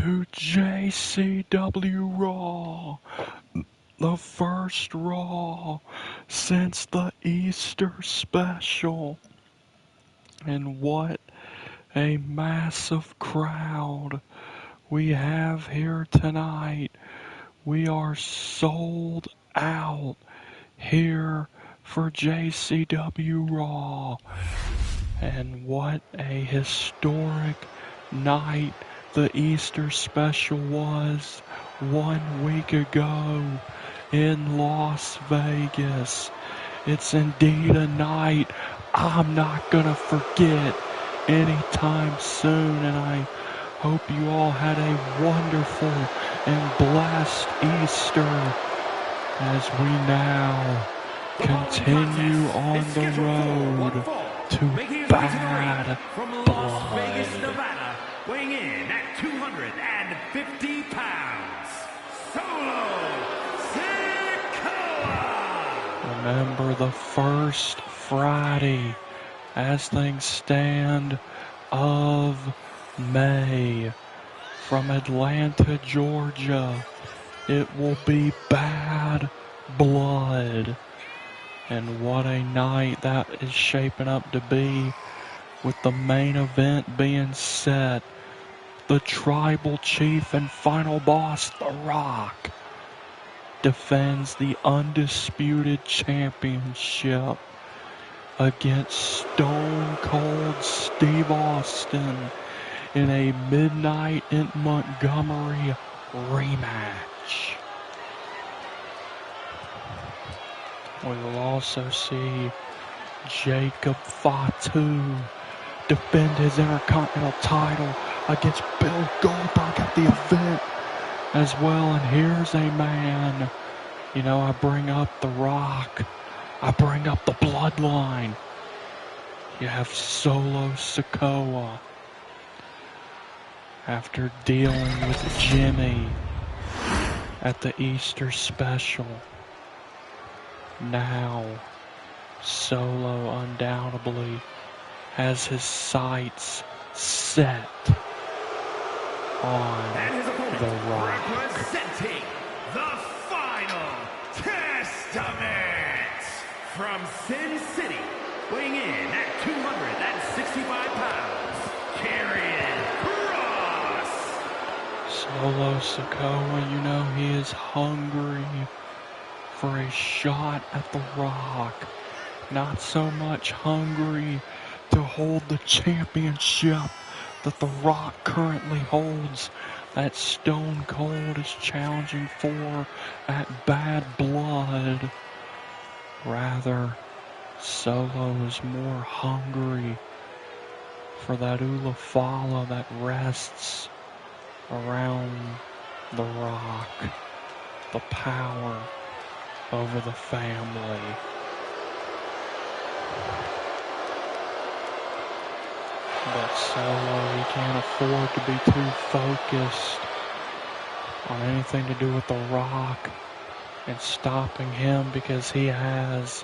to Jcw Raw, the first Raw since the Easter special. And what a massive crowd we have here tonight. We are sold out here for Jcw Raw. And what a historic night the Easter special was 1 week ago in Las Vegas. It's indeed a night I'm not gonna forget anytime soon, and I hope you all had a wonderful and blessed Easter as we now continue on the road to Bad Blood. Weighing in at 250 pounds, Solo Sikoa. Remember the first Friday, as things stand, of May, from Atlanta, Georgia. It will be Bad Blood. And what a night that is shaping up to be, with the main event being set. The tribal chief and final boss, The Rock, defends the undisputed championship against Stone Cold Steve Austin in a Midnight in Montgomery rematch. We will also see Jacob Fatu defend his Intercontinental title against Bill Goldberg at the event as well. And here's a man, I bring up The Rock, I bring up the Bloodline. You have Solo Sikoa, after dealing with Jimmy at the Easter special. Now, Solo undoubtedly has his sights set on The Rock. Representing the Final Testament from Sin City, weighing in at 265 pounds, Karrion Kross. Solo Sikoa, he is hungry for a shot at The Rock. Not so much hungry to hold the championship that The Rock currently holds, that Stone Cold is challenging for at Bad Blood. Rather, Solo is more hungry for that Ulafala that rests around The Rock, the power over the family. But Solo, he can't afford to be too focused on anything to do with The Rock and stopping him, because he has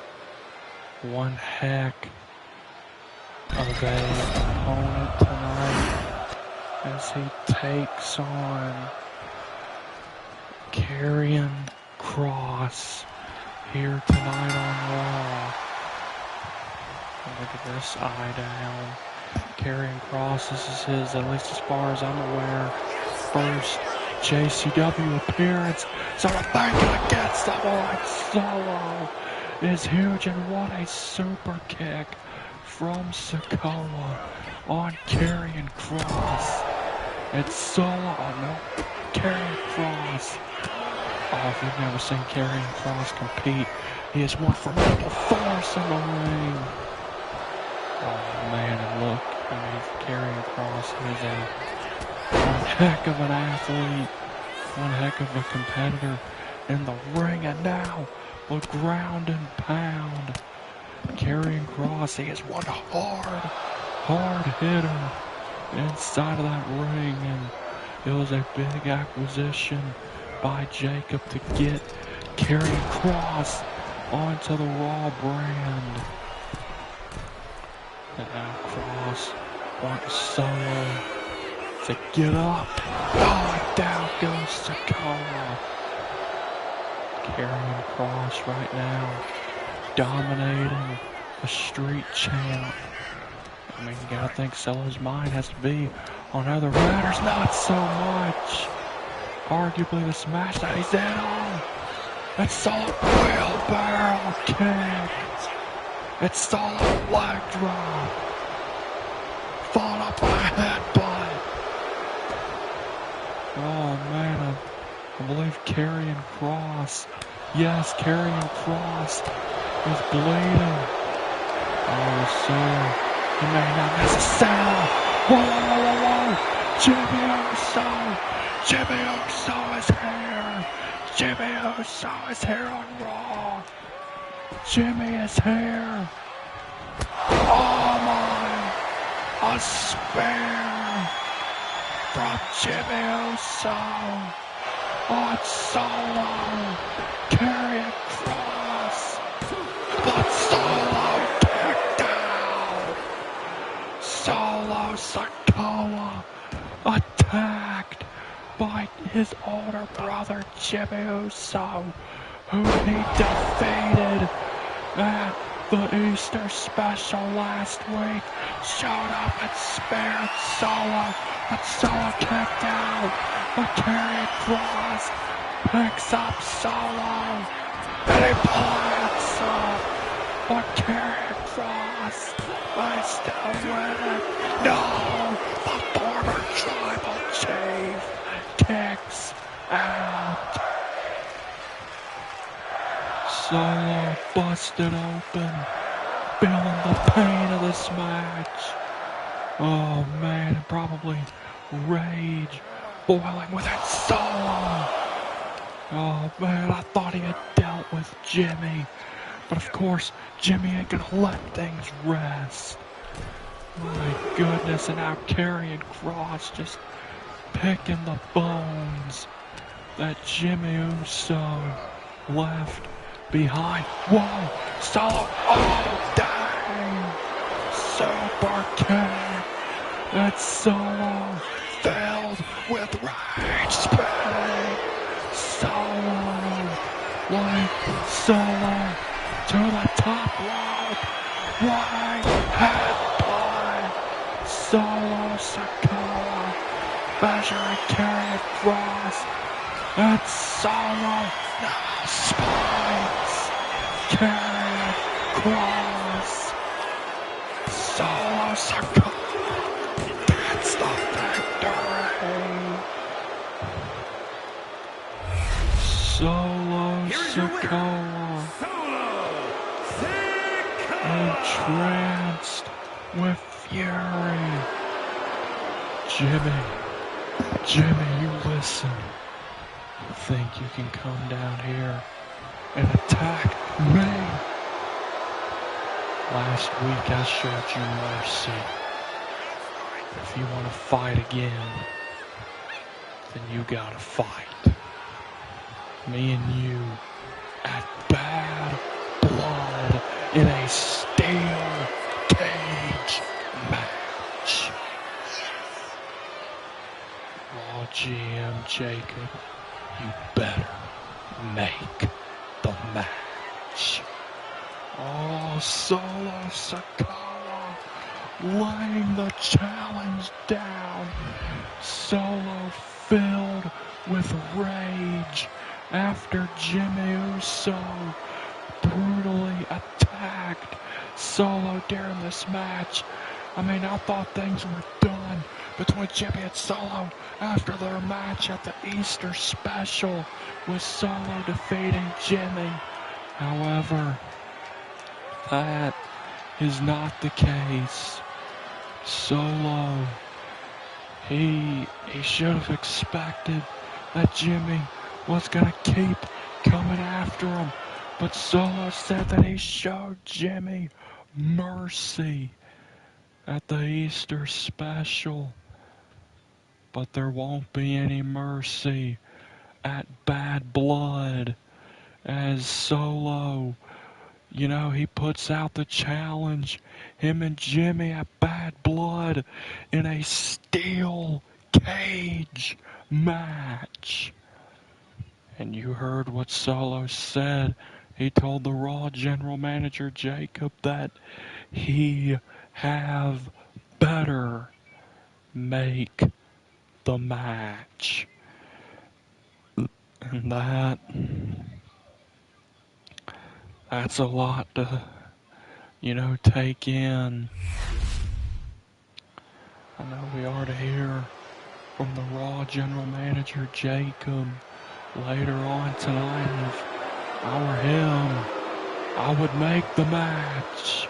one heck of a opponent tonight as he takes on Karrion Kross here tonight on Raw. Look at this eye down. Karrion Kross, this is his, at least as far as I'm aware, first JCW appearance. So the thinking against the White Solo is huge, and what a super kick from Sikoa on Karrion Kross. It's Solo, no, Karrion Kross. Oh, if you've never seen Karrion Kross compete, he is one formidable force in the ring. Oh man, and look, Karrion Kross is one heck of an athlete, one heck of a competitor in the ring, and now the ground and pound. Karrion Kross, he is one hard hitter inside of that ring, and it was a big acquisition by Jacob to get Karrion Kross onto the Raw brand. And now Kross wants Solo to get up. Oh, goes Sikoa. Carrying Cross right now, dominating a street champ. I mean, you gotta think Solo's mind has to be on other matters, not so much. Arguably the smash that he's in on. It's Solo wheelbarrow kick. It's Solo leg drop. Followed up by a headbutt. Oh man, I believe Karrion Kross. Yes, Karrion Kross is bleeding. Oh, Solo. He may not miss a cell. Whoa, whoa, whoa, whoa. Jimmy Uso. Jimmy Uso is here. Jimmy Uso is here on Raw. Jimmy is here. Oh my. A spear from Jimmy Uso. On Solo. Karrion Kross. But Solo kicked out. Solo Sikoa attacked by his older brother Jimmy Uso, who he defeated at the Easter special last week. Showed up and spared Solo, but Solo kicked out. But Karrion Kross picks up Solo, and he plants up. But Karrion Kross might still win it. No, the former tribal chief kicks out. Solo busted open, feeling the pain of this match. Oh man, probably rage boiling within Solo. Oh man, I thought he had dealt with Jimmy. But of course, Jimmy ain't gonna let things rest. My goodness, and now Karrion Kross just picking the bones that Jimmy Uso left behind. Whoa, Solo, oh dang! Super kick. That's Solo filled with rage spitting. Solo to the top rope. Right headbutt. Solo Sikoa measuring Karrion Kross. That's Solo. Now spikes. Karrion Kross. Solo Sikoa gets the victory. Solo Sikoa. Entranced with fury. Jimmy, you listen. You think you can come down here and attack me? Last week I showed you mercy. If you want to fight again, then you gotta fight. Me and you at Bad Blood in a steel cage match. Raw GM Jacob, you better make the match. Oh, Solo Sikoa laying the challenge down. Solo filled with rage after Jimmy Uso brutally attacked Solo during this match. I mean, I thought things were done between Jimmy and Solo after their match at the Easter special with Solo defeating Jimmy. However, that is not the case. Solo, he should have expected that Jimmy was gonna keep coming after him. But Solo said that he showed Jimmy mercy at the Easter special. But there won't be any mercy at Bad Blood, as Solo, he puts out the challenge, him and Jimmy at Bad Blood in a steel cage match. And you heard what Solo said. He told the Raw general manager Jacob that he have better make the match. And that's a lot to, take in. I know we are to hear from the Raw general manager Jacob later on tonight. If I were him, I would make the match.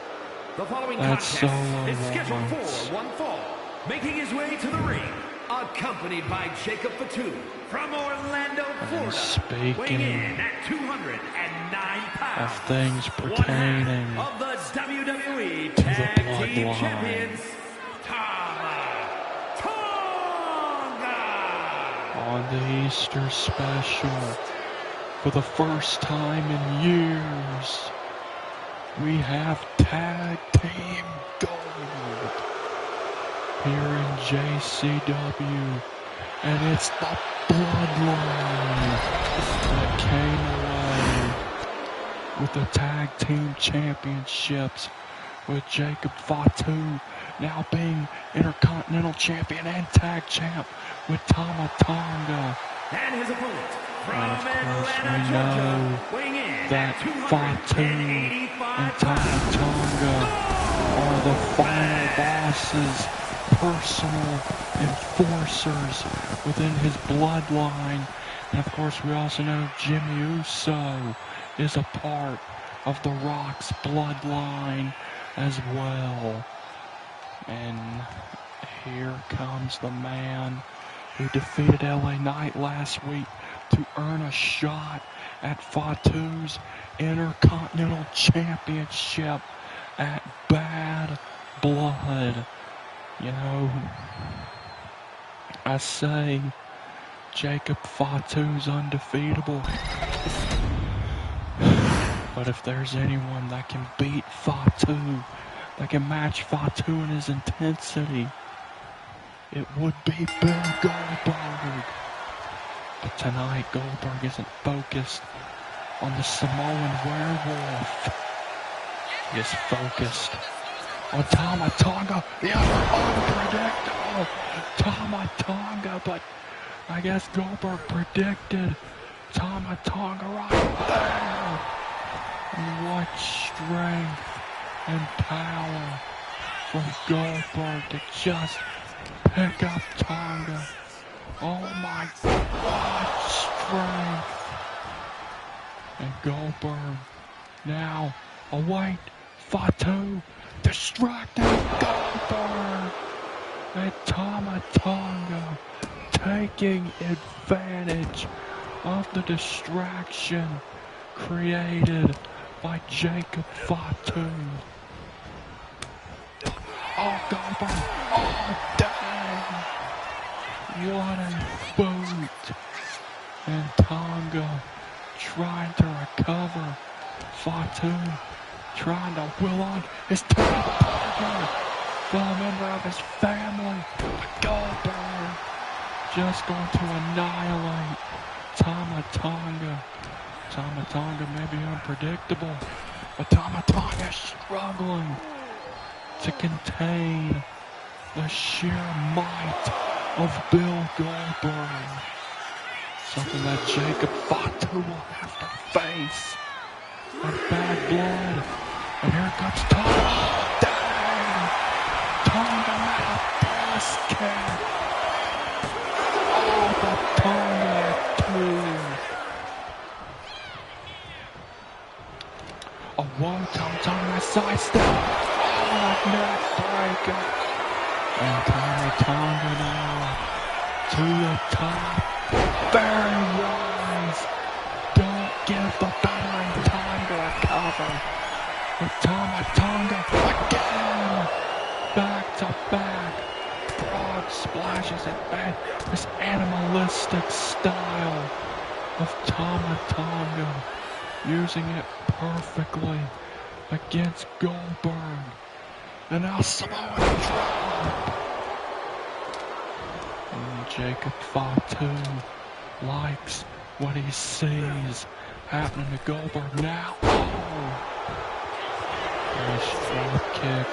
The following That's contest is Solo scheduled wants. for one fall. Making his way to the ring, accompanied by Jacob Fatu from Orlando, Florida. Weighing in at 209 pounds. Of things pertaining of the WWE to the Tag Team bloodline. Champions, Tama Tonga. On the Easter special, for the first time in years, we have Tag Team Gold here in JCW, and it's the Bloodline that came away with the Tag Team Championships, with Jacob Fatu now being Intercontinental Champion and Tag Champ with Tama Tonga. And his opponent from And of course we Atlanta, know Georgia, weighing in that at Fatu 285 and Tama Tonga are the final bosses, personal enforcers within his bloodline. And of course we also know Jimmy Uso is a part of the Rock's bloodline as well. And here comes the man who defeated LA Knight last week to earn a shot at Fatu's Intercontinental Championship at Bad Blood. I say Jacob Fatu's undefeatable. But if there's anyone that can beat Fatu, that can match Fatu in his intensity, it would be Bill Goldberg. But tonight, Goldberg isn't focused on the Samoan werewolf. He is focused on Tama Tonga, the unpredictable Tama Tonga. But I guess Goldberg predicted Tama Tonga right there. And what strength and power from Goldberg to just pick up Tonga. Oh my God, what strength. And Goldberg now await Fatu, distracting Goldberg. And Tama Tonga taking advantage of the distraction created by Jacob Fatu. Oh, Goldberg. Oh, dang. What a boot. And Tonga trying to recover. Fatu trying to will on his tag partner, fellow member of his family. But Goldberg just going to annihilate Tama Tonga. Tama Tonga may be unpredictable, but Tama Tonga is struggling to contain the sheer might of Bill Goldberg. Something that Jacob Fatu will have to face at Bad Blood. And here comes Tonga. Oh, dang! Tonga made a press kick. Oh, but Tonga too. A one-time Tonga sidestep. Oh, neck breaker. And Tonga now to the top. Very wise. Don't give the veteran time to recover. But Tonga again. Back to back. Broad splashes at bed. This animalistic style of Tonga. Using it perfectly against Goldberg. And now Samoan drop. Jacob Fatu likes what he sees happening to Goldberg now. Oh! Nice drop kick.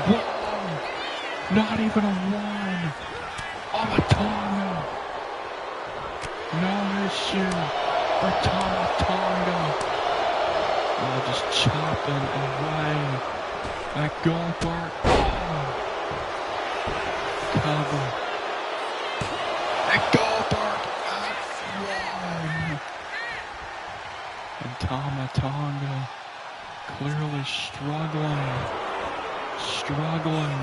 Whoa! Not even a one. Tonga. No issue for Tonga. Just chopping away at Goldberg. Oh! Cover. And Goldberg has won. And Tonga clearly struggling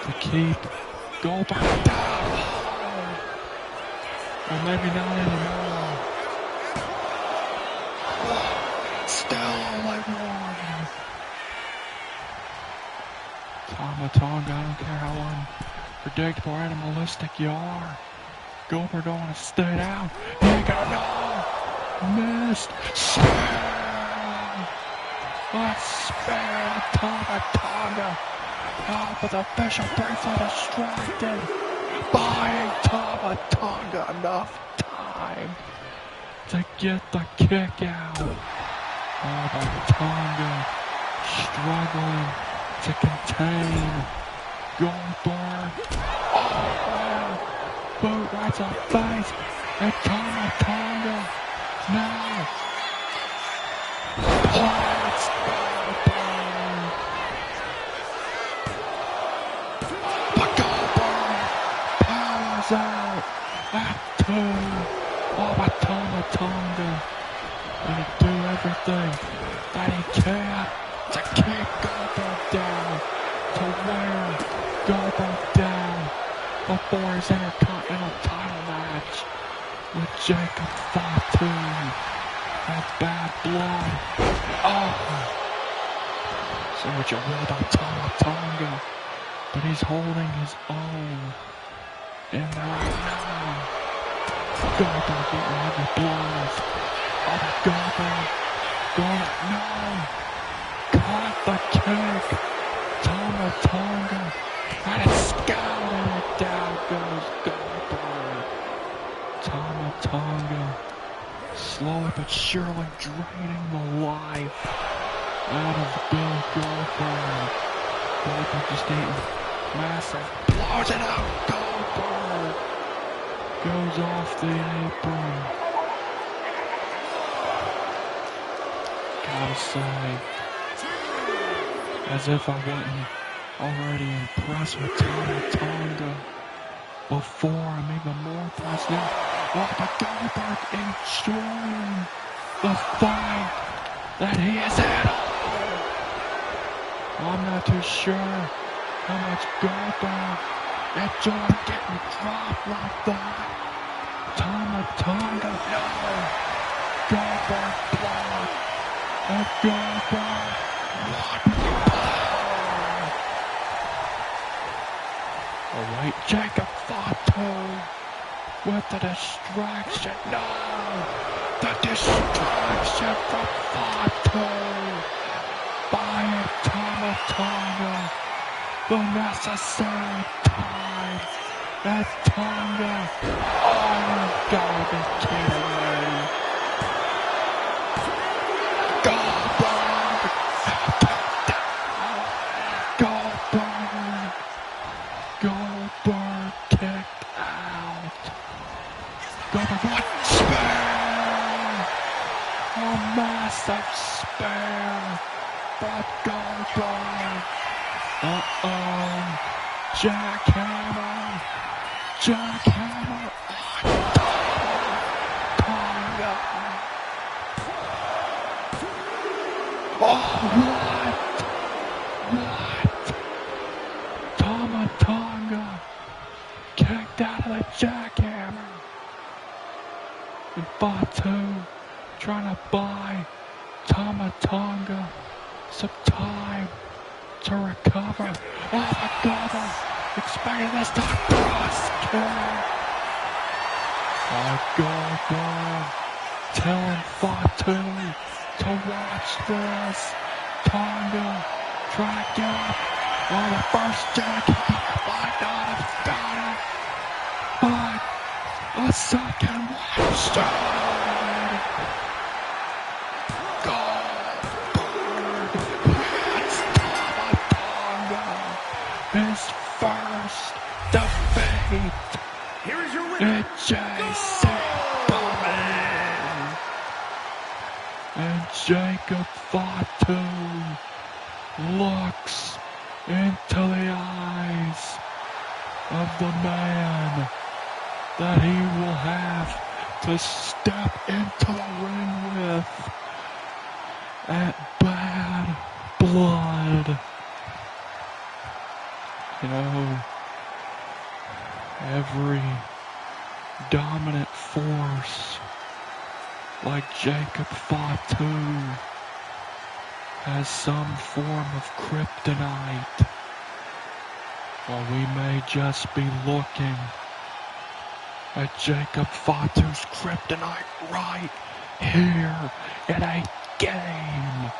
to keep Goldberg down. Or maybe not anymore. Still only one. Tonga, I don't care how unpredictable or animalistic you are. Goldberg don't want to stay down. He ain't gonna know. Missed. Spare. A spare Tonga. Oh, but the official briefly distracted. Buying Tonga enough time to get the kick out. Oh, but Tonga struggling to contain Goldberg. Oh, man. Boot right to the face. And Tonga. Now. Plants Goldberg. But Goldberg powers out at 2. Oh, but Tonga. Gonna do everything that he can to keep Goldberg down, to wear Goldberg down before his Intercontinental title match with Jacob Fatu. That bad blood. Oh! Say what you will about Tonga, but he's holding his own in there right now. Goldberg getting heavy blows. Oh, the Goldberg going no. Caught the kick. Tonga. And it's scouting it down goes Goldberg. Tonga. Slowly but surely draining the life out of Bill Goldberg. Goldberg just eating massive. Blows it out. Goldberg goes off the apron. Gotta say, as if I wasn't already impressed with Tonga before, I'm even more impressed now. Oh, but Goldberg enjoying the fight that he is in. I'm not too sure how much Goldberg enjoyed getting dropped like that. Tonga, no. Goldberg blocked. And Goldberg, one more. Oh wait, Jacob Fatu with the distraction. No, the distraction from Fatu. Buying Tonga the necessary time. And Tonga, oh, you gotta be kidding me. Goldberg kicked out. Goldberg, what spare? A massive spare from Goldberg. Jackhammer on Tonga. Oh, what? Tonga kicked out of the jackhammer. And Fatu trying to buy Tonga some time to recover. Oh, my God, expecting this time cross kick. Oh, Goldberg telling Fatu to watch this. Tonga trying to get up. Oh, the first jackhammer might not have got it. A second Western. Goldberg hits Tamatonga. His first defeat. Here is your winner, Jcw Raw. And Jcw Fatu looks into the eyes of the man that he will have to step into the ring with at Bad Blood. You know, every dominant force like Jcw Fatu has some form of kryptonite. Well, we may just be looking at Jcw Fatu's kryptonite right here in a game.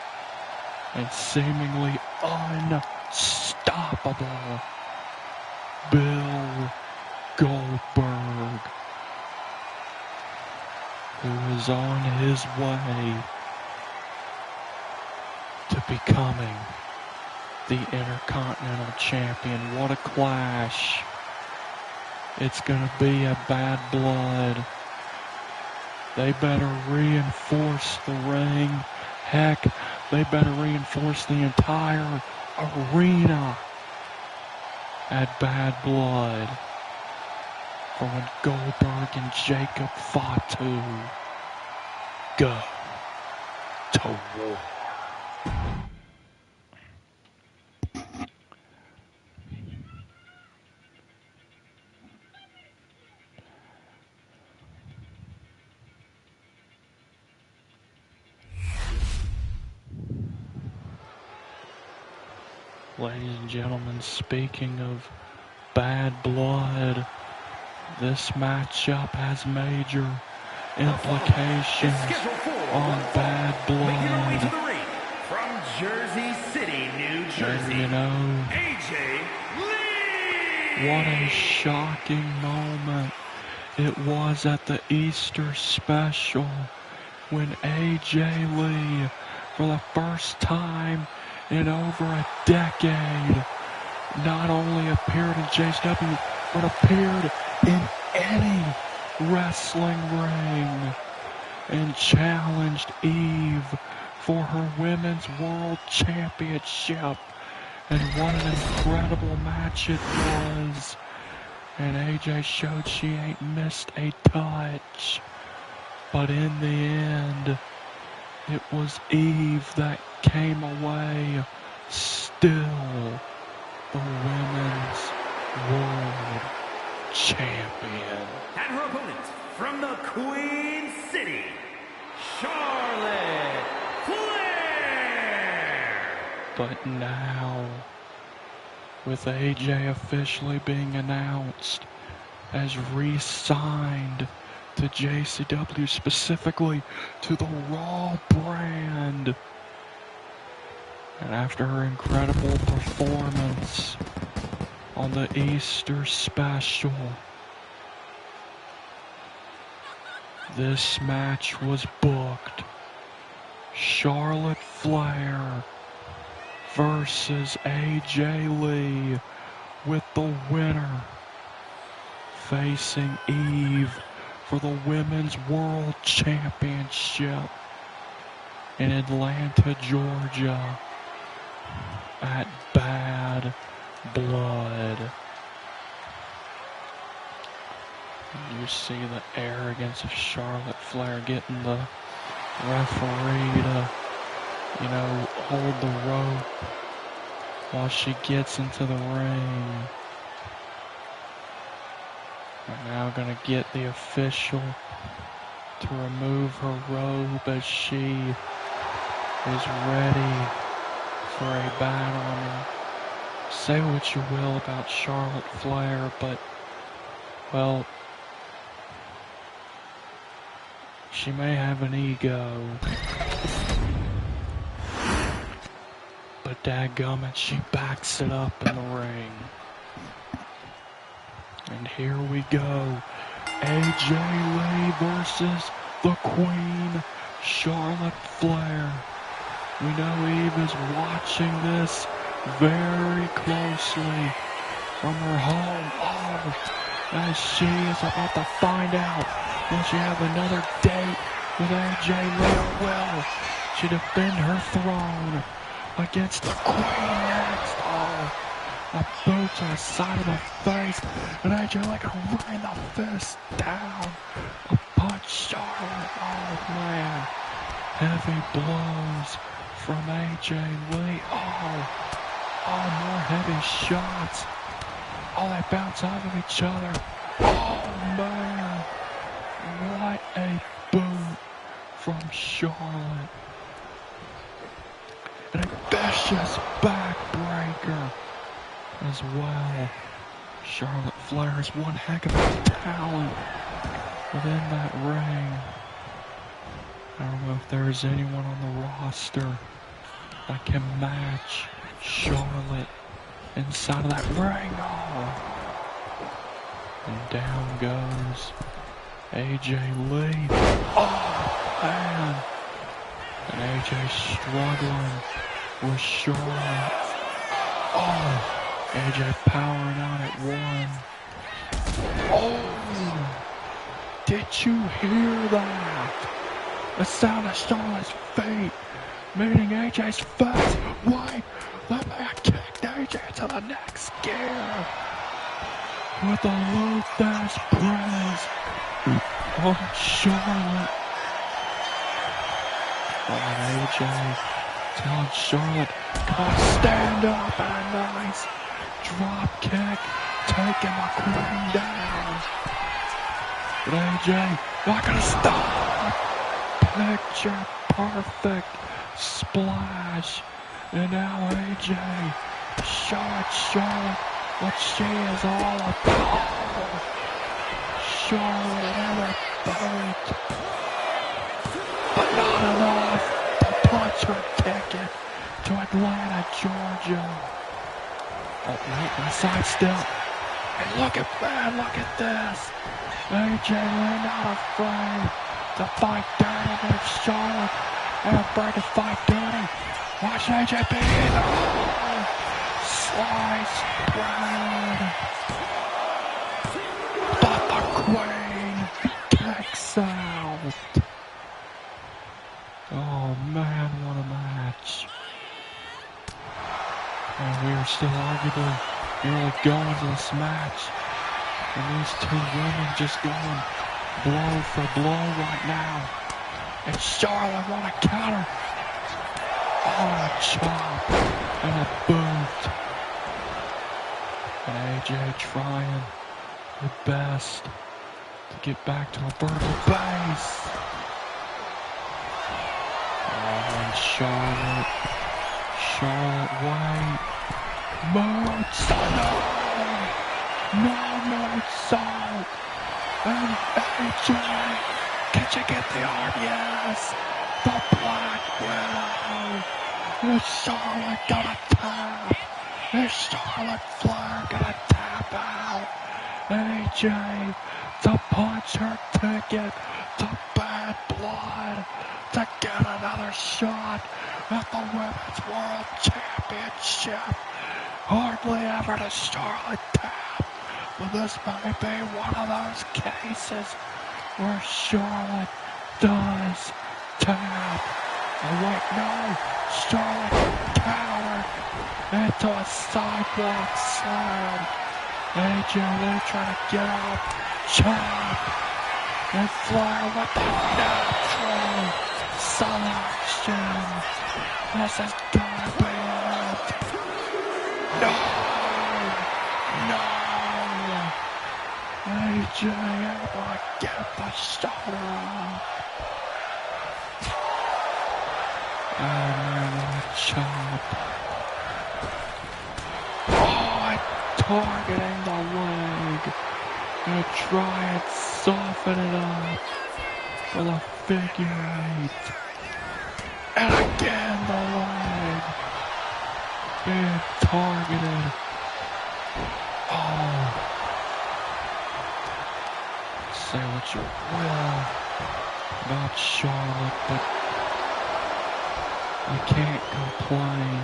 And seemingly unstoppable Bill Goldberg, who is on his way to becoming the Intercontinental Champion. What a clash. It's gonna be a Bad Blood. They better reinforce the ring. Heck, they better reinforce the entire arena at Bad Blood for when Goldberg and Jcw Fatu go to war. Ladies and gentlemen, speaking of Bad Blood, this matchup has major implications on Bad Blood. From Jersey City, New Jersey, And you know, AJ Lee! what a shocking moment it was at the Easter special when AJ Lee, for the first time in over a decade, not only appeared in JCW, but appeared in any wrestling ring and challenged Eve for her Women's World Championship. And what an incredible match it was. And AJ showed she ain't missed a touch. But in the end, it was Eve that came away still the Women's World Champion. And her opponent from the Queen City, Charlotte Flair! But now, with AJ officially being announced as re-signed to JCW, specifically to the Raw brand, and after her incredible performance on the Easter special, this match was booked. Charlotte Flair versus AJ Lee, with the winner facing Eve for the Women's World Championship in Atlanta, Georgia at Bad Blood. You see the arrogance of Charlotte Flair getting the referee to, you know, hold the rope while she gets into the ring. We're now gonna get the official to remove her robe as she is ready for a battle. I mean, say what you will about Charlotte Flair, but, well, she may have an ego, but dadgummit, she backs it up in the ring. And here we go. AJ Lee versus the Queen, Charlotte Flair. We know Eve is watching this very closely from her home. Oh, as she is about to find out, will she have another date with AJ Lee, or will she defend her throne against the Queen next? Oh, a boot to the side of the face, and AJ Lee can rain the fist down upon Charlotte. Oh man, heavy blows from AJ Lee. Oh, more heavy shots. Oh, they bounce off of each other. Oh man, what a boot from Charlotte. And a vicious backbreaker as well. Charlotte Flair is one heck of a talent within that ring. I don't know if there's anyone on the roster that can match Charlotte inside of that ring. Oh. And down goes AJ Lee. Oh man. And AJ struggling with Charlotte. Oh. AJ powering out at one. Oh! Did you hear that? The sound of Charlotte's feet meeting AJ's face. Wait, the man kicked AJ to the next gear with a low-fast press on Charlotte. Oh, AJ telling Charlotte, come on, stand up, and a nice drop kick, taking the Queen down. But AJ not gonna stop. Picture perfect splash. And now AJ, Charlotte, what she is all about. Charlotte and her boot. But not enough to punch her ticket to Atlanta, Georgia. Oh, wait, side step. And look at this. AJ Lee not afraid to fight dirty with Charlotte. And afraid to fight dirty. Watch AJ beat it. Oh, slice bread. But the Queen kicks out. Oh man, what a match. And we are still arguably nearly going to this match. And these two women just going blow for blow right now. And Charlotte want a counter. Oh, a chop and a boot. And AJ trying her best to get back to a vertical base. Oh, and Charlotte, wait. Moonsault! No moonsault! And AJ, can you get the arm? Yes! The Black Widow! Is Charlotte gonna tap? Is Charlotte Flair gonna tap out? AJ to punch her ticket to Bad Blood to get another shot at the Women's World Championship. Hardly ever does Charlotte tap, but this may be one of those cases where Charlotte does tap. Oh wait, no, Charlotte countered into a sidewalk slam. AJ Lee trying to get up, chop, and Flair with the natural selection. This is gonna be it. No! AJ able to get the shoulder up. Oh man, what a chop. Oh, targeting the leg. Gonna try and soften it up with a figure 8. And again the leg being targeted. Oh, say what you will about Charlotte, but you can't complain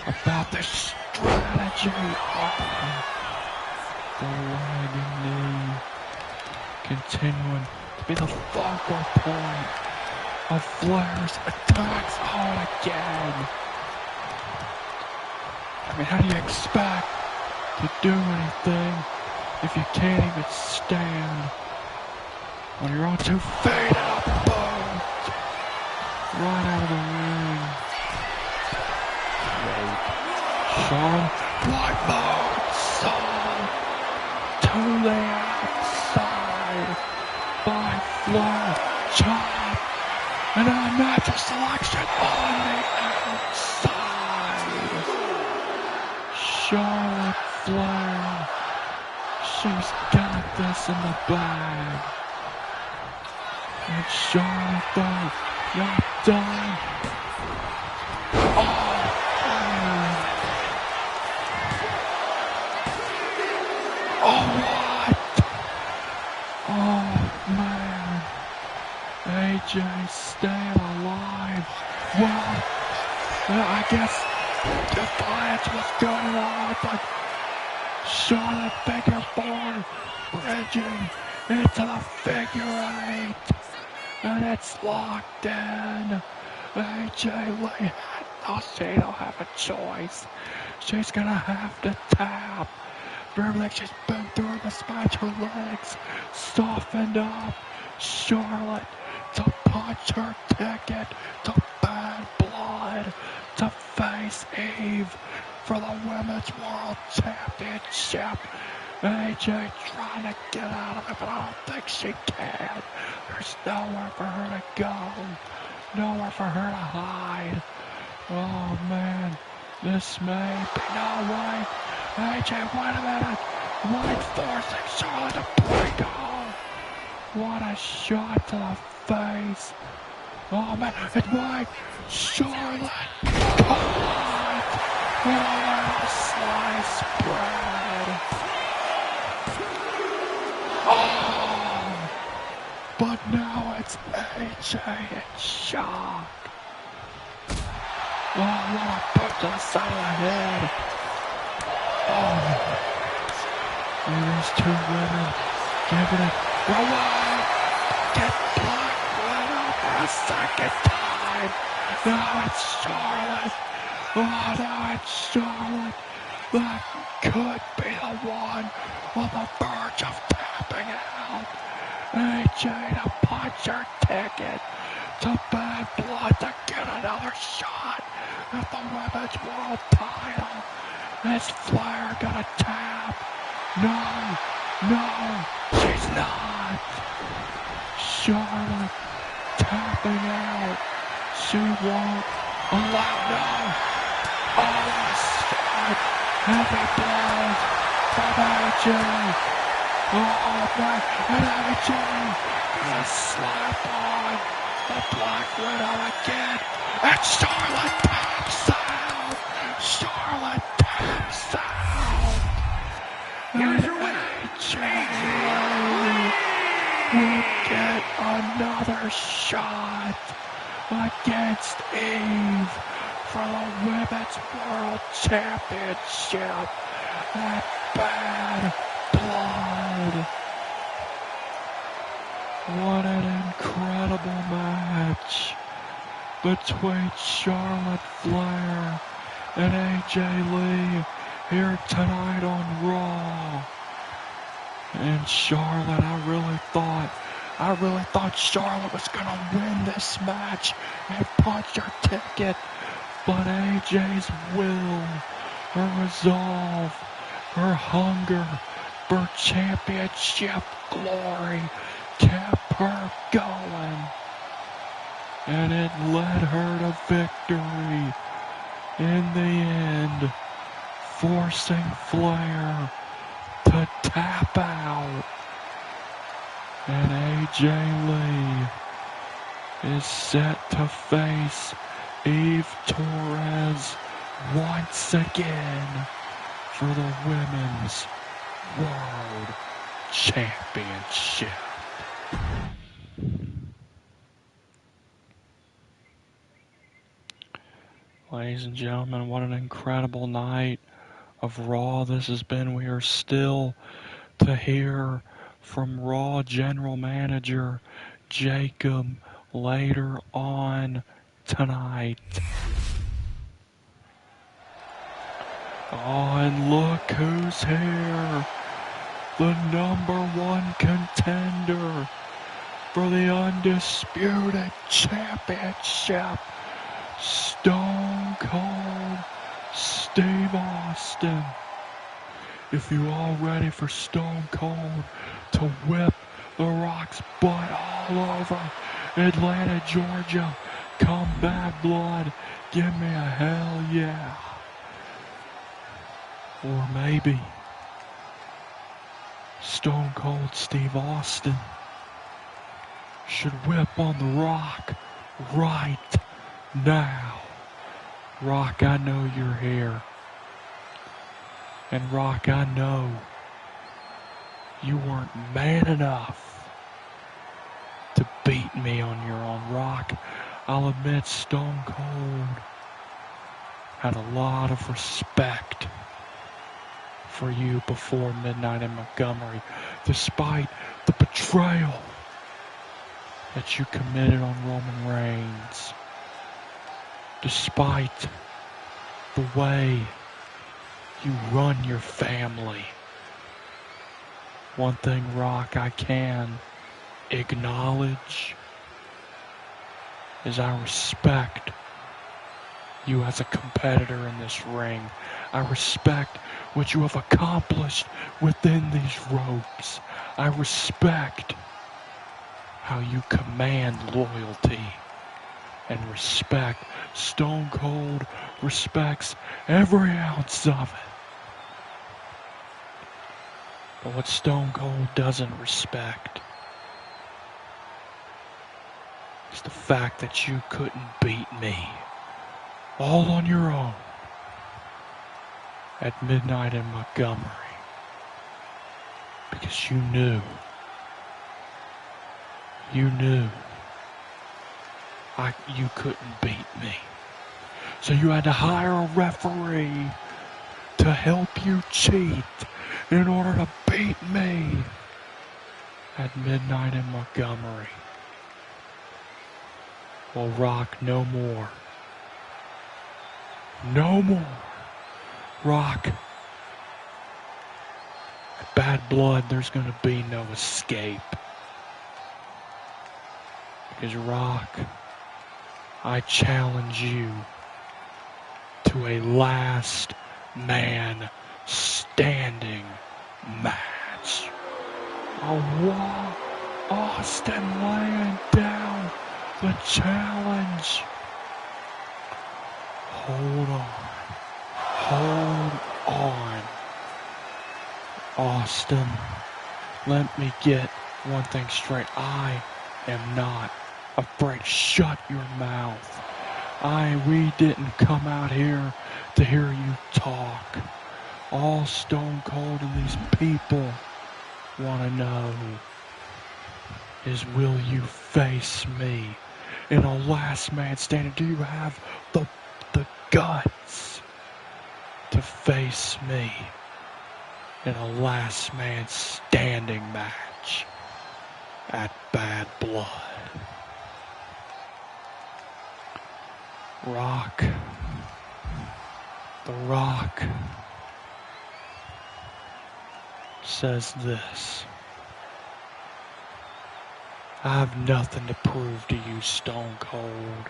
about the strategy of the leg and knee continuing to be the focal point of Flair's attacks on again. I mean, how do you expect to do anything if you can't even stand when you're on 2 feet and a boot right out of the ring? Charlotte, what moonsault to the outside by Flair, chop, and a natural selection on the outside. Charlotte Flair, she's got this in the bag. And Charlotte, though, not done. Oh, man. Oh, what? Oh, man. AJ staying alive. Well, I guess Defiance was going on, but Charlotte figure 4, bridging into the figure 8, and it's locked in. AJ Lee, no, she don't have a choice. She's gonna have to tap. For everything she's been through in this match, her legs softened up. Charlotte to punch her ticket to Bad Blood to face Eve for the Women's World Championship. AJ trying to get out of it, but I don't think she can. There's nowhere for her to go. Nowhere for her to hide. Oh, man. This may be no way. AJ, wait a minute. White forcing Charlotte to break home. What a shot to the face. Oh, man. It's White. Charlotte. Caught. Oh, sliced bread. Oh. But now it's AJ in shock. Oh, what a boot to the side of the head. Oh. And these 2 women giving it away. Get blocked right for a second time. Now it's Charlotte. Oh, now it's Charlotte. That could be the one on the verge of tapping out. AJ to punch her ticket to Bad Blood to get another shot at the Women's World title. Is Flair gonna tap? No, she's not. Charlotte tapping out. She won't allow, no. Oh, shot. Heavy blows from AJ. Oh, man, and AJ gonna slap on the Black Widow again. And Charlotte taps out. Charlotte taps out. Here's your winner, AJ will get another shot against Eve for the Women's World Championship at Bad Blood. What an incredible match between Charlotte Flair and AJ Lee here tonight on Raw. And Charlotte, I really thought Charlotte was gonna win this match and punch her ticket. But AJ's will, her resolve, her hunger for championship glory kept her going. And it led her to victory in the end, forcing Flair to tap out. And AJ Lee is set to face Eve Torres once again for the Women's World Championship. Ladies and gentlemen, what an incredible night of Raw this has been. We are still to hear from Raw General Manager Jcw later on tonight. Oh, and look who's here. The #1 contender for the Undisputed Championship. Stone Cold Steve Austin. If you all ready for Stone Cold to whip The Rock's butt all over Atlanta, Georgia, come Bad Blood, give me a hell yeah. Or maybe Stone Cold Steve Austin should whip on The Rock right now. Rock, I know you're here. And Rock, I know you weren't man enough to beat me on your own. Rock, I'll admit Stone Cold had a lot of respect for you before Midnight in Montgomery, despite the betrayal that you committed on Roman Reigns, despite the way you run your family. One thing, Rock, I can acknowledge is I respect you as a competitor in this ring. I respect what you have accomplished within these ropes. I respect how you command loyalty and respect. Stone Cold respects every ounce of it. But what Stone Cold doesn't respect is the fact that you couldn't beat me all on your own at Midnight in Montgomery, because you knew you couldn't beat me. So you had to hire a referee to help you cheat in order to beat me at Midnight in Montgomery. Well, Rock, no more. No more. Rock, at Bad Blood, there's going to be no escape. Because, Rock, I challenge you to a last man standing match. Austin laying down the challenge. Hold on. Austin, let me get one thing straight. I am not afraid. Shut your mouth. We didn't come out here to hear you talk. All Stone Cold and these people want to know is, will you face me in a last man standing? Do you have the guts to face me in a last man standing match at Bad Blood? Rock, The Rock says this: I have nothing to prove to you, Stone Cold.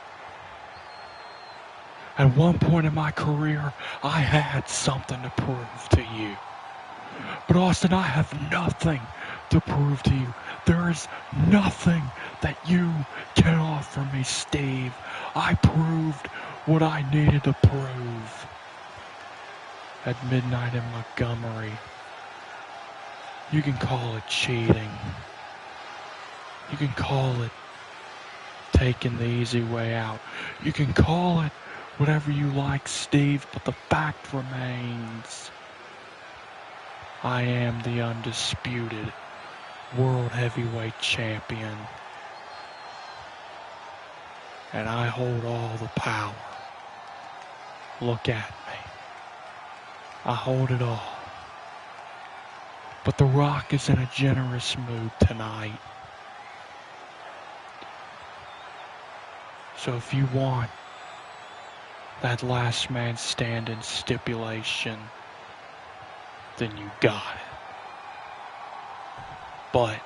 At one point in my career, I had something to prove to you. But Austin, I have nothing to prove to you. There is nothing that you can offer me, Steve. I proved what I needed to prove at Midnight in Montgomery. You can call it cheating. You can call it taking the easy way out. You can call it whatever you like, Steve, but the fact remains, I am the undisputed World Heavyweight Champion. And I hold all the power. Look at me. I hold it all. But The Rock is in a generous mood tonight. So if you want that last man standing stipulation, then you got it. But,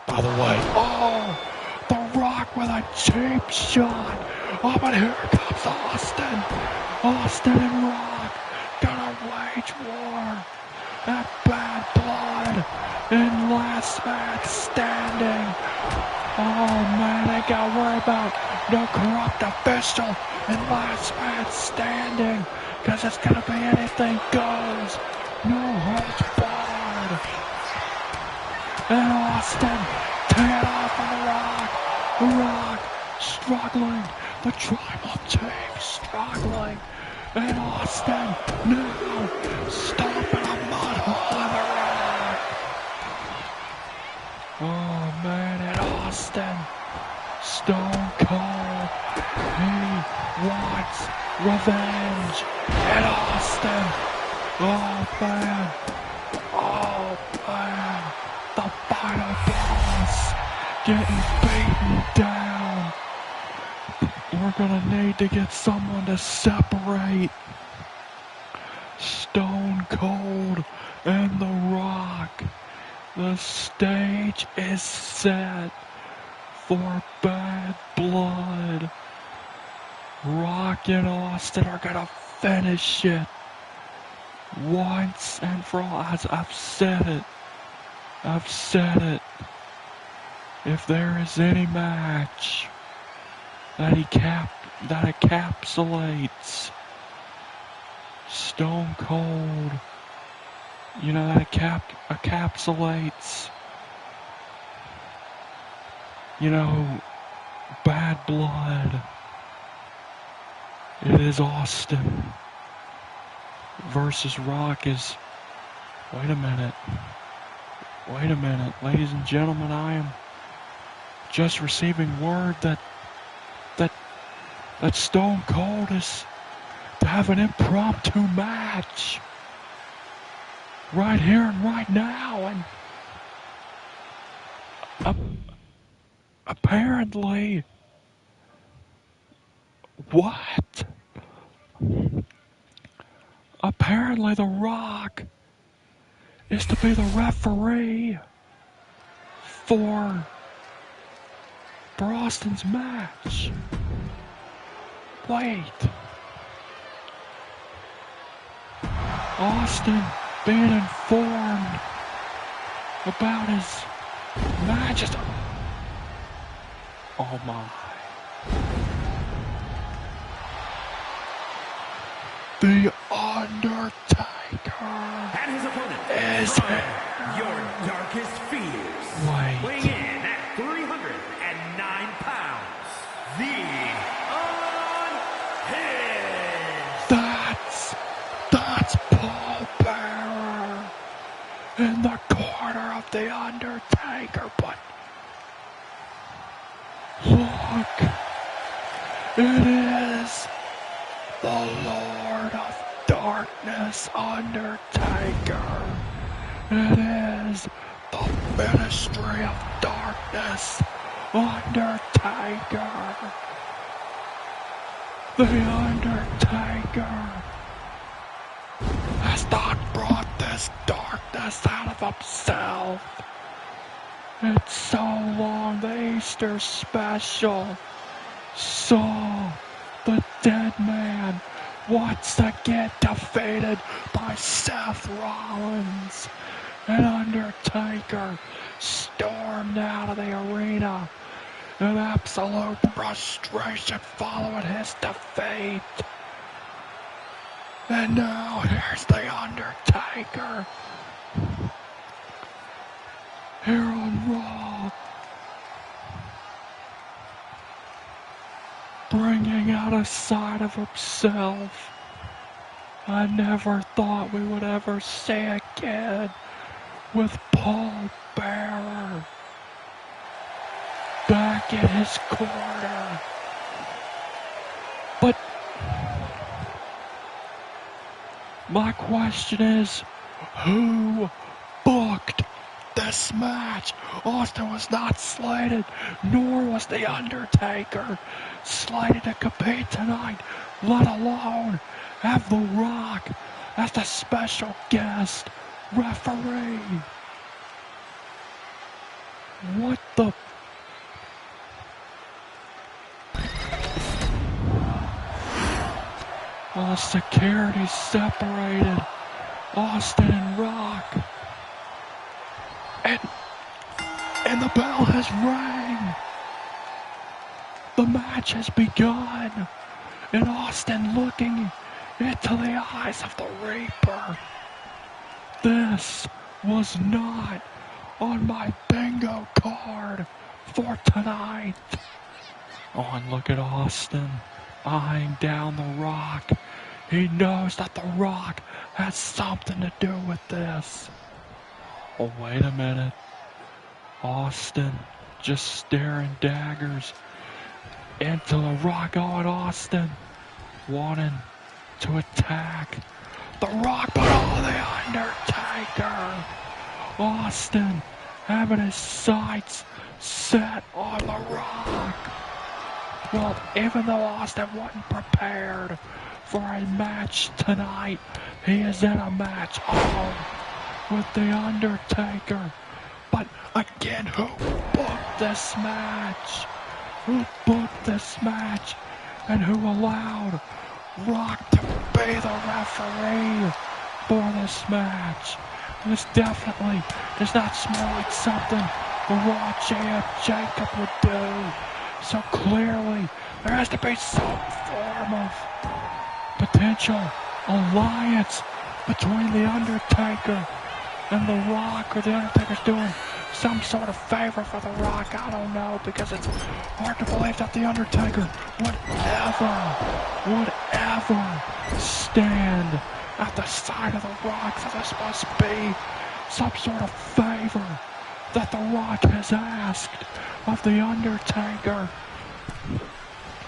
by the way, oh, The Rock with a cheap shot. Oh, but here comes Austin. Austin and Rock gonna wage war. That bad blood and last man standing. Oh man, I gotta worry about no corrupt official and last man standing, cause it's gonna be anything goes. No holds barred. And Austin tearing off on The Rock. The Rock struggling. The tribal team struggling. And Austin now stomping a mud hole in The Rock. Oh man, and Austin, Stone Cold, he wants revenge. And Austin, oh man, the final boss getting beaten down. We're gonna need to get someone to separate Stone Cold and The Rock. The stage is set for bad blood. Rock and Austin are gonna finish it once and for all. I've said it. If there is any match that encapsulates Stone Cold, you know, that encapsulates, you know, bad blood, it is Austin versus Rock. Is, wait a minute, ladies and gentlemen, I am just receiving word that Stone Cold is to have an impromptu match right here and right now, and apparently, what? Apparently The Rock is to be the referee for Austin's match. Wait. Austin being informed about his matches. Oh my. The Undertaker. And his opponent is your darkest fears. Wait. Weighing in at 309 pounds, the Unhinged. That's Paul Bearer in the corner of the Undertaker, but look, it is the Lord of Darkness Undertaker. It is the Ministry of Darkness Undertaker. The Undertaker has not brought this darkness out of himself. It's so long. The Easter special saw the dead man once again defeated by Seth Rollins. And Undertaker stormed out of the arena in absolute frustration following his defeat. And now here's the Undertaker here on Raw, bringing out a side of himself I never thought we would ever see again with Paul bearer back in his corner. But my question is, who booked this match? Austin was not slated, nor was The Undertaker slated to compete tonight, let alone have The Rock as the special guest referee. What the... Well, security separated Austin and Rock. And the bell has rang. The match has begun. And Austin looking into the eyes of the Reaper. This was not on my bingo card for tonight. Oh, and look at Austin eyeing down The Rock. He knows that The Rock has something to do with this. Oh, wait a minute. Austin just staring daggers into The Rock. Oh, and Austin wanting to attack The Rock, but oh, The Undertaker. Austin having his sights set on The Rock. Well, even though Austin wasn't prepared for a match tonight, he is in a match with The Undertaker. But again, who booked this match? Who booked this match? And who allowed Rock to be the referee for this match? This definitely does not smell like something the Raw champ Jacob would do. So clearly, there has to be some form of potential alliance between The Undertaker and The Rock, or The Undertaker's doing some sort of favor for The Rock. I don't know, because it's hard to believe that The Undertaker would ever stand at the side of The Rock. So this must be some sort of favor that The Rock has asked of The Undertaker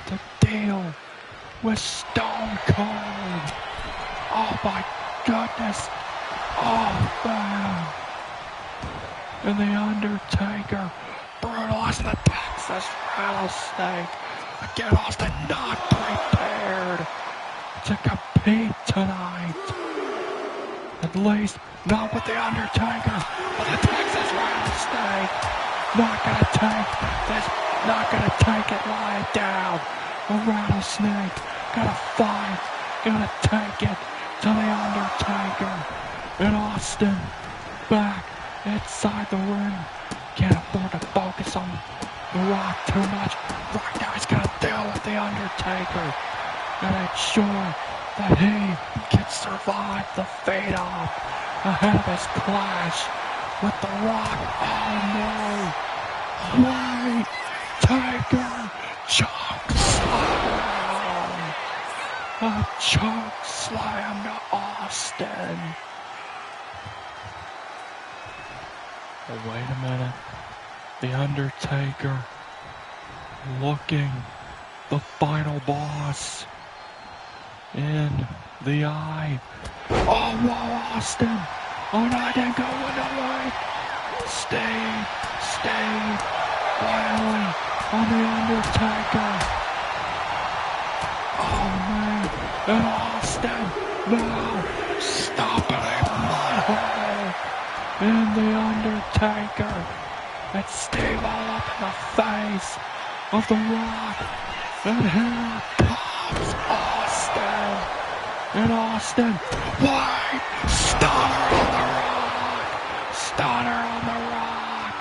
to deal with Stone Cold. Oh my goodness. Oh man. And The Undertaker brutalizing the Texas Rattlesnake. Again, Austin not prepared to compete tonight. At least not with The Undertaker, but the Texas Rattlesnake. Not gonna take this, not gonna take it lying down. The Rattlesnake gotta fight, gotta take it to The Undertaker. And Austin back inside the ring. Can't afford to focus on The Rock too much. Rock now he's gotta deal with The Undertaker and ensure that he can survive the fade-off ahead of his clash with The Rock. Oh no! Wait! Taker! Choke slam! A choke slam to Austin. Oh, wait a minute. The Undertaker looking the final boss in the eye. Oh, whoa, Austin! Oh no, I didn't go away. Stay finally on The Undertaker. Oh man, and Austin now stopping a mudhole in The Undertaker. And Steve all up in the face of The Rock. And here comes Austin. And Austin, wait! Stunner on The Rock! Stunner on The Rock!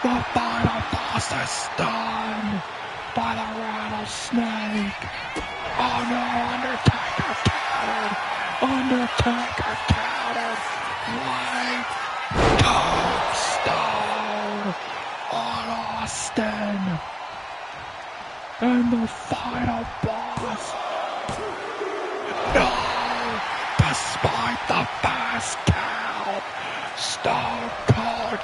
The final boss is stunned by the rattlesnake. Oh no, Undertaker countered! Undertaker countered! Wait! Tombstone on Austin! And the final boss. No! Despite the fast count, Stone Cold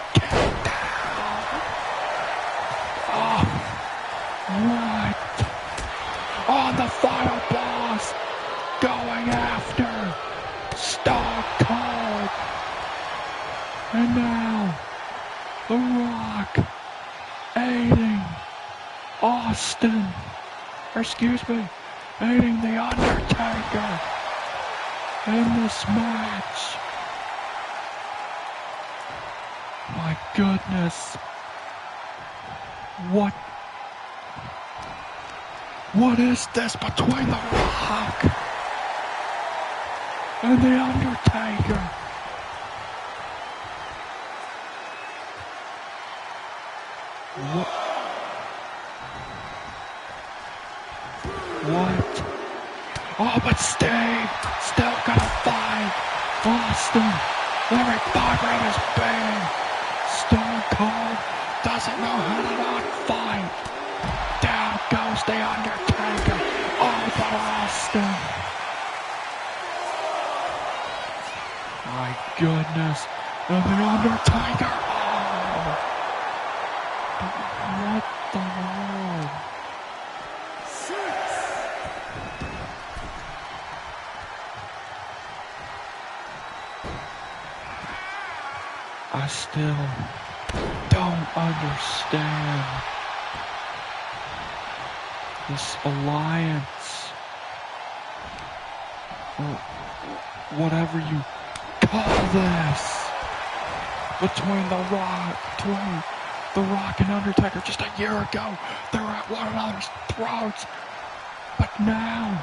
Austin, beating The Undertaker in this match. My goodness. What is this between The Rock and The Undertaker? What? Oh, but Steve still gonna fight Austin. Every vibrate is big. Stone Cold doesn't know how to not fight. Down goes The Undertaker. Oh, but Austin. My goodness. And The Undertaker. Oh. What the world? I still don't understand this alliance, or whatever you call this, between The Rock and Undertaker. Just a year ago, they were at one another's throats, but now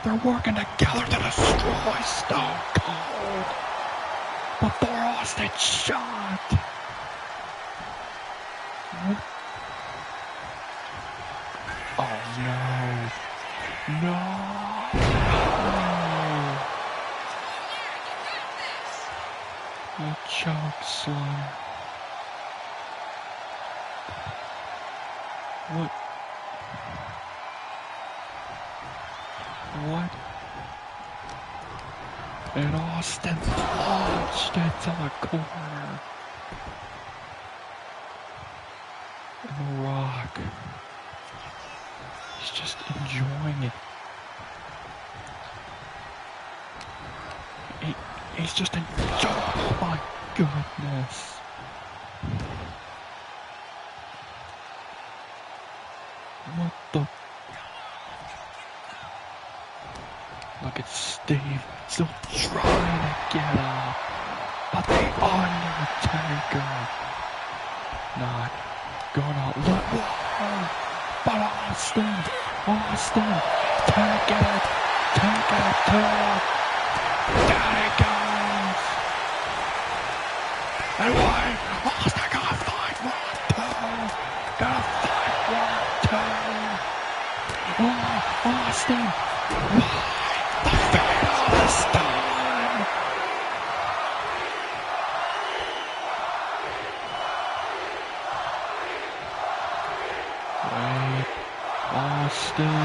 they're working together to destroy Stone Cold before Austin's shot. What? Oh no. No. A choke slam. What? And Austin launched into the corner. And The Rock, he's just enjoying it. He's just enjoying. Oh my goodness. What the? Look at Steve still trying to get up, but The Undertaker not gonna look. Whoa. But Austin, take it to. Down it goes. And why? Austin gotta fight one, two. Oh, Austin, why? The fate this time. Wait, Austin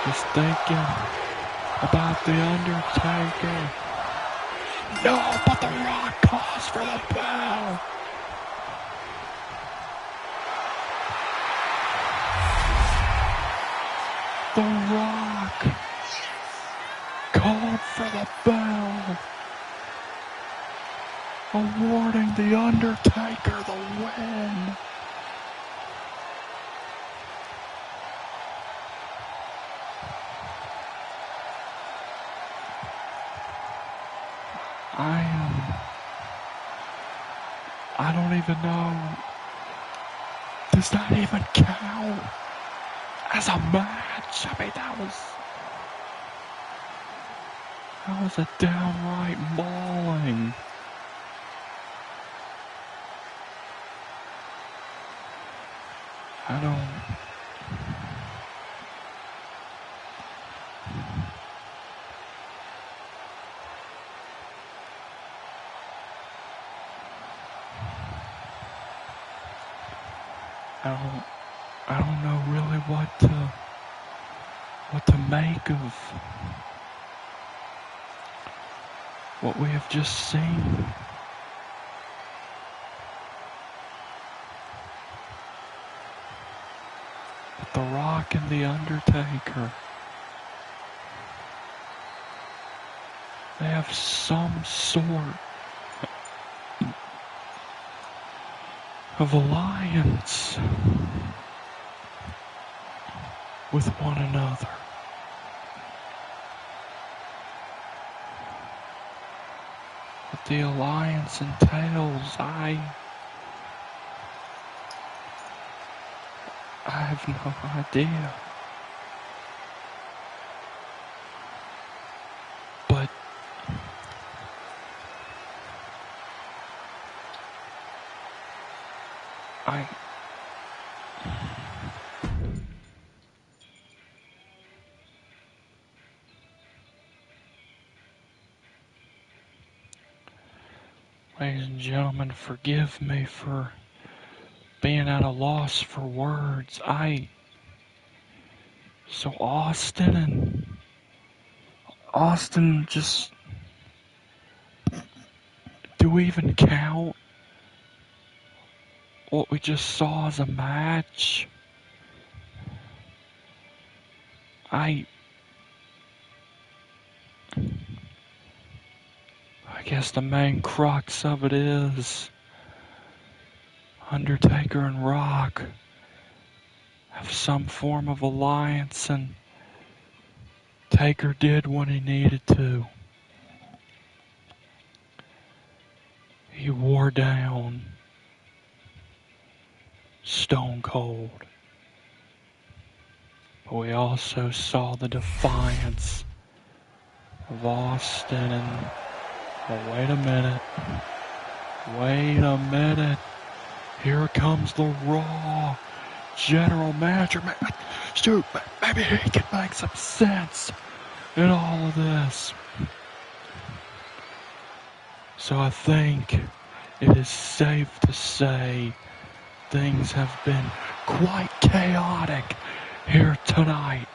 is thinking about The Undertaker. No, but The Rock calls for the bell. The Rock called for the bell, awarding The Undertaker the win. I don't even know. Does that even count as a match? I mean, that was a downright mauling. I don't know really what to make of what we have just seen. But The Rock and The Undertaker, they have some sort of alliance with one another. What the alliance entails, I have no idea. But ladies and gentlemen, forgive me for being at a loss for words. So Austin just, do we even count what we just saw as a match? I guess the main crux of it is Undertaker and Rock have some form of alliance, and Taker did what he needed to. He wore down Stone Cold. But we also saw the defiance of Austin and, oh, wait a minute. Here comes the Raw general manager. Shoot, maybe he can make some sense in all of this. So I think it is safe to say things have been quite chaotic here tonight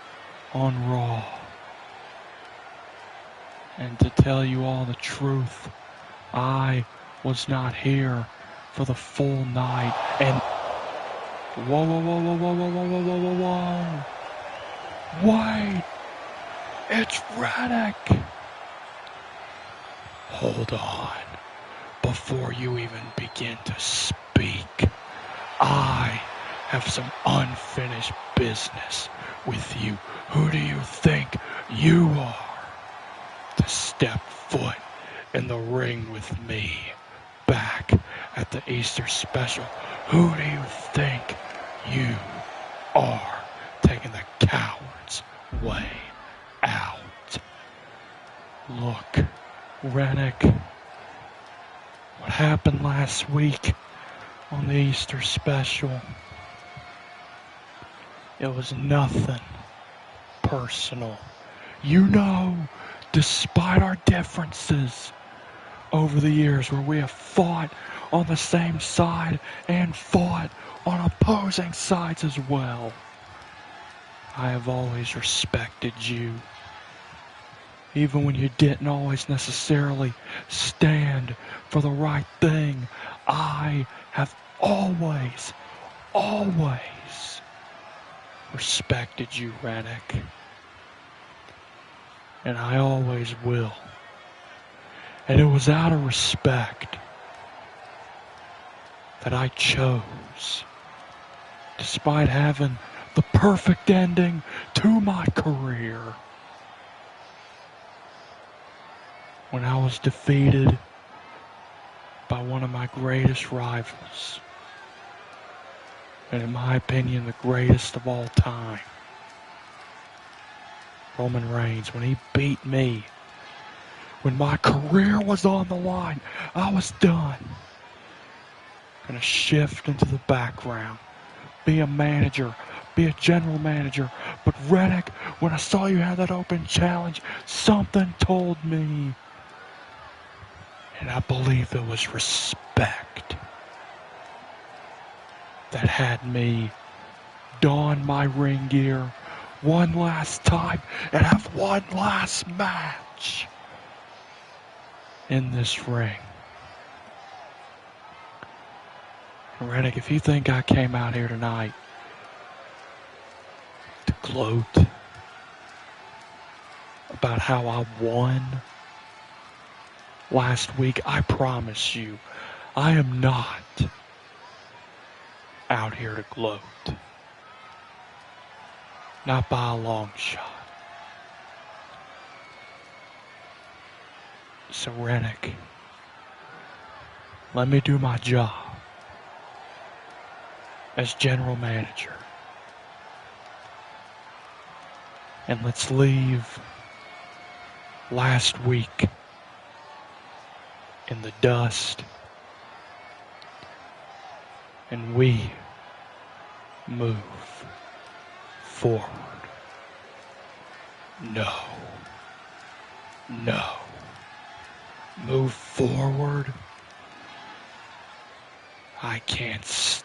on Raw. And to tell you all the truth, I was not here for the full night. And whoa. Wait, it's Reddick. Hold on. Before you even begin to speak, I have some unfinished business with you. Who do you think you are to step foot in the ring with me back at the Easter special? Who do you think you are, taking the coward's way out? Look, Reddick, what happened last week on the Easter special, it was nothing personal. You know, despite our differences over the years where we have fought on the same side and fought on opposing sides as well, I have always respected you. Even when you didn't always necessarily stand for the right thing, I have always respected you, Reddick. And I always will. And it was out of respect that I chose, despite having the perfect ending to my career, when I was defeated by one of my greatest rivals, and in my opinion, the greatest of all time, Roman Reigns, when he beat me, when my career was on the line. I was done. Gonna shift into the background, be a manager, be a general manager. But Reddick, when I saw you have that open challenge, something told me, and I believe it was respect, that had me don my ring gear one last time and have one last match in this ring. And Reddick, if you think I came out here tonight to gloat about how I won last week, I promise you, I am not. out here to gloat. Not by a long shot. So Rennick, let me do my job as general manager. And let's leave last week in the dust. And we move forward. No. Move forward? I can't,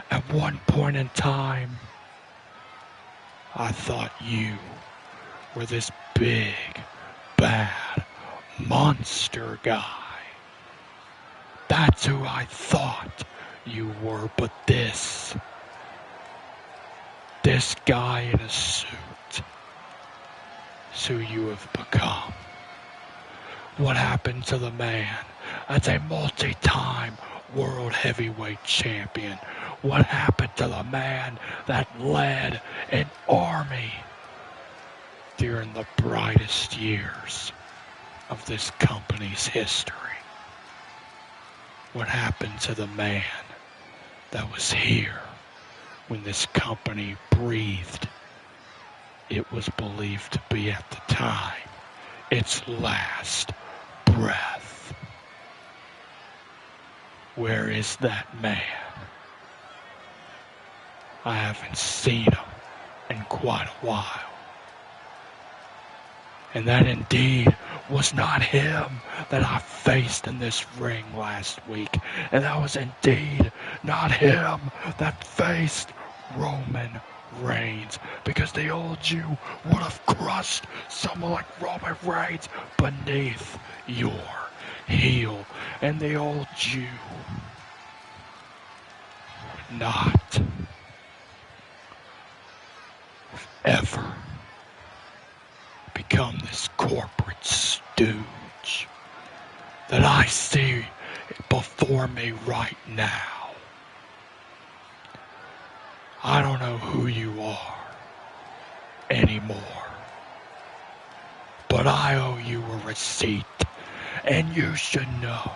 at one point in time, I thought you were this big, bad, monster guy. That's who I thought you were, but this guy in a suit is who you have become. What happened to the man as a multi-time world heavyweight champion? What happened to the man that led an army during the brightest years of this company's history? What happened to the man that was here when this company breathed? It was believed to be at the time its last breath. Where is that man? I haven't seen him in quite a while. And that indeed was not him that I faced in this ring last week. And that was indeed not him that faced Roman Reigns. Because the old Jew would have crushed someone like Roman Reigns beneath your heel. And the old Jew would not ever become this corporate stooge that I see before me right now. I don't know who you are anymore, but I owe you a receipt, and you should know.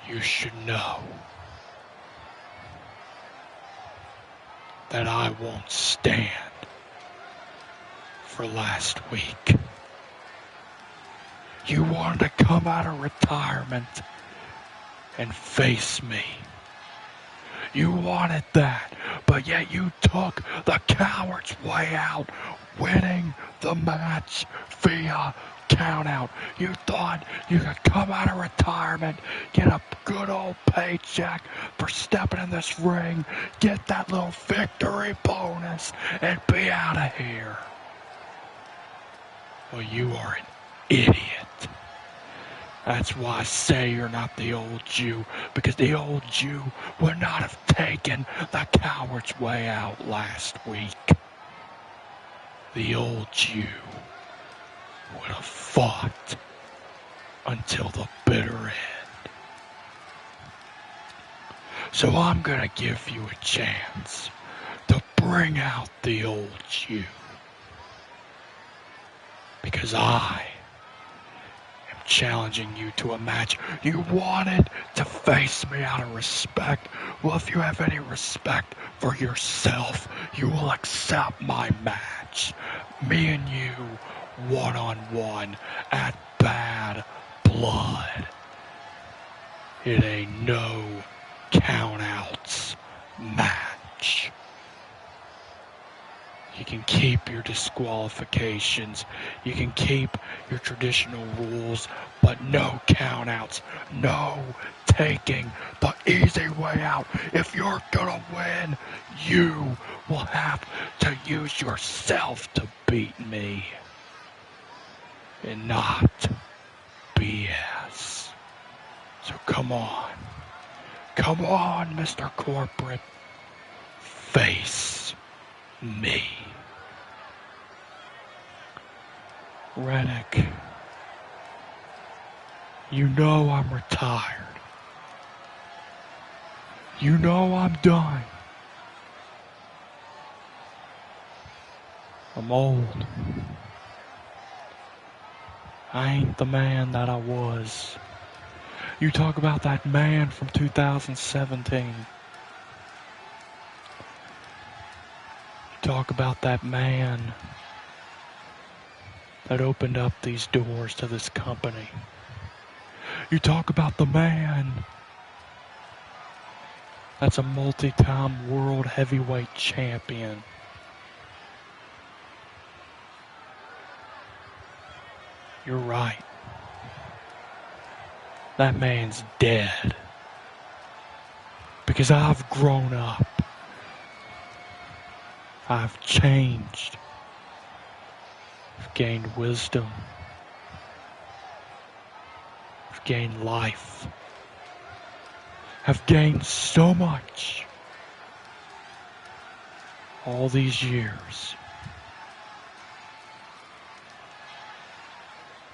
You should know that I won't stand for last week. You wanted to come out of retirement and face me. You wanted that, but yet you took the coward's way out, winning the match via countout. You thought you could come out of retirement, get a good old paycheck for stepping in this ring, get that little victory bonus, and be out of here. Well, you are an idiot. That's why I say you're not the old Jew, because the old Jew would not have taken the coward's way out last week. The old Jew would have fought until the bitter end. So I'm gonna give you a chance to bring out the old Jew, because I am challenging you to a match. You wanted to face me out of respect. Well, if you have any respect for yourself, you will accept my match. Me and you, one-on-one, at Bad Blood. It ain't no count-outs match. You can keep your disqualifications. You can keep your traditional rules, but no countouts. No taking the easy way out. If you're gonna win, you will have to use yourself to beat me. And not BS. So come on. Come on, Mr. Corporate. Face me. Rennick, You know I'm retired. You know I'm done. I'm old. I ain't the man that I was. You talk about that man from 2017. You talk about that man that opened up these doors to this company. You talk about the man that's a multi-time world heavyweight champion. You're right. That man's dead. Because I've grown up. I've changed. I've gained wisdom. I've gained life. I've gained so much. All these years.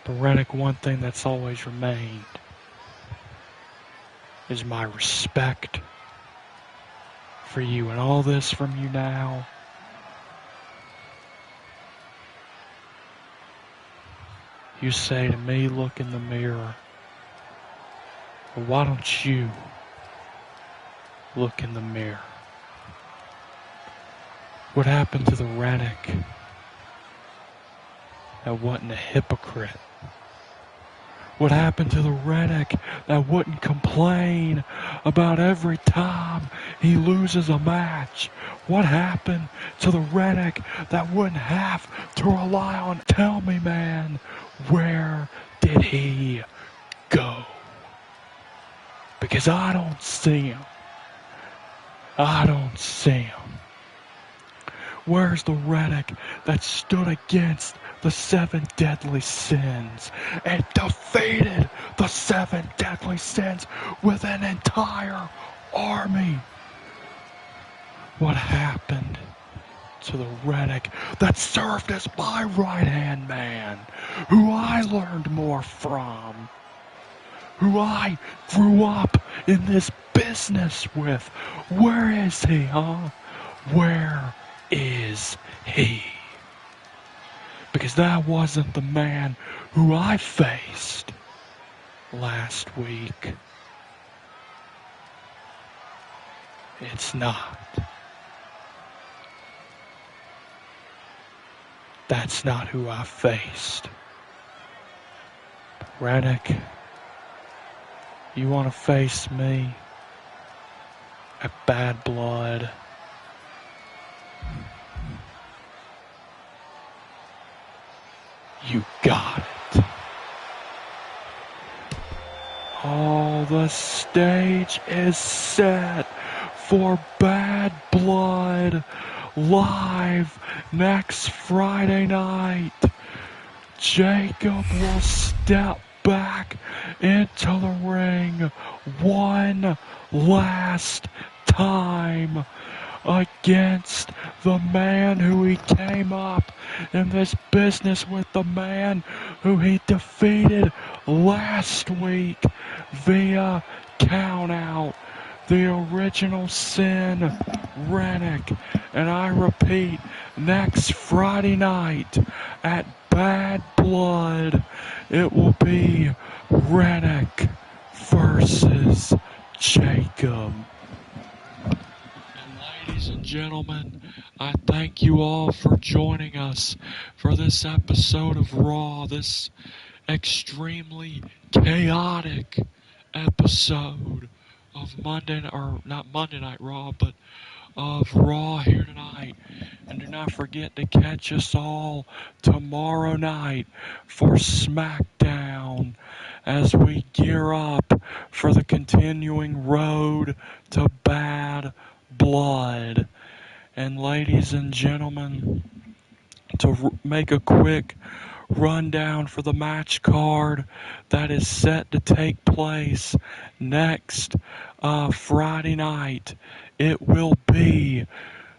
But Rennick, one thing that's always remained is my respect for you, and all this from you now. You say to me, look in the mirror. Well, why don't you look in the mirror? What happened to the Rennick that wasn't a hypocrite? What happened to the Rennick that wouldn't complain about every time he loses a match? What happened to the Rennick that wouldn't have to rely on? Tell me, man, where did he go? Because I don't see him. I don't see him. Where's the Rennick that stood against the 7 deadly sins and defeated the 7 deadly sins with an entire army? What happened to the Rennick that served as my right-hand man, who I learned more from, who I grew up in this business with? Where is he, huh? Where is he? Because that wasn't the man who I faced last week. It's not. That's not who I faced. Rennick, you want to face me at Bad Blood? You got it. Oh, the stage is set for Bad Blood live next Friday night. Jacob will step back into the ring one last time against the man who he came up in this business with, the man who he defeated last week via countout, the original Sin, Rennick. And I repeat, next Friday night at Bad Blood, it will be Rennick versus Jacob. Ladies and gentlemen, I thank you all for joining us for this episode of Raw, this extremely chaotic episode of not Monday Night Raw, but of Raw here tonight. And do not forget to catch us all tomorrow night for SmackDown as we gear up for the continuing road to Bad Blood. And ladies and gentlemen, to make a quick rundown for the match card that is set to take place next Friday night, it will be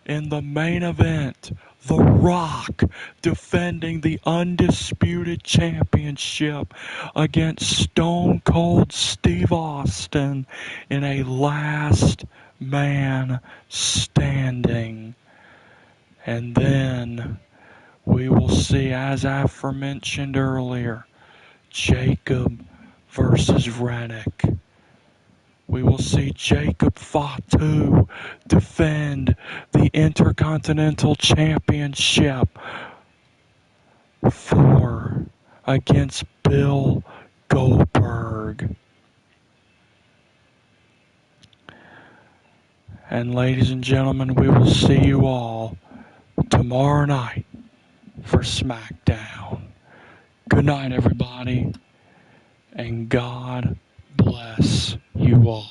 in the main event, The Rock defending the undisputed championship against Stone Cold Steve Austin in a last man standing. And then we will see, as aforementioned earlier, Jacob versus Rennick. We will see Jcw Fatu defend the Intercontinental Championship against Bill Goldberg. And ladies and gentlemen, we will see you all tomorrow night for SmackDown. Good night, everybody, and God bless you all.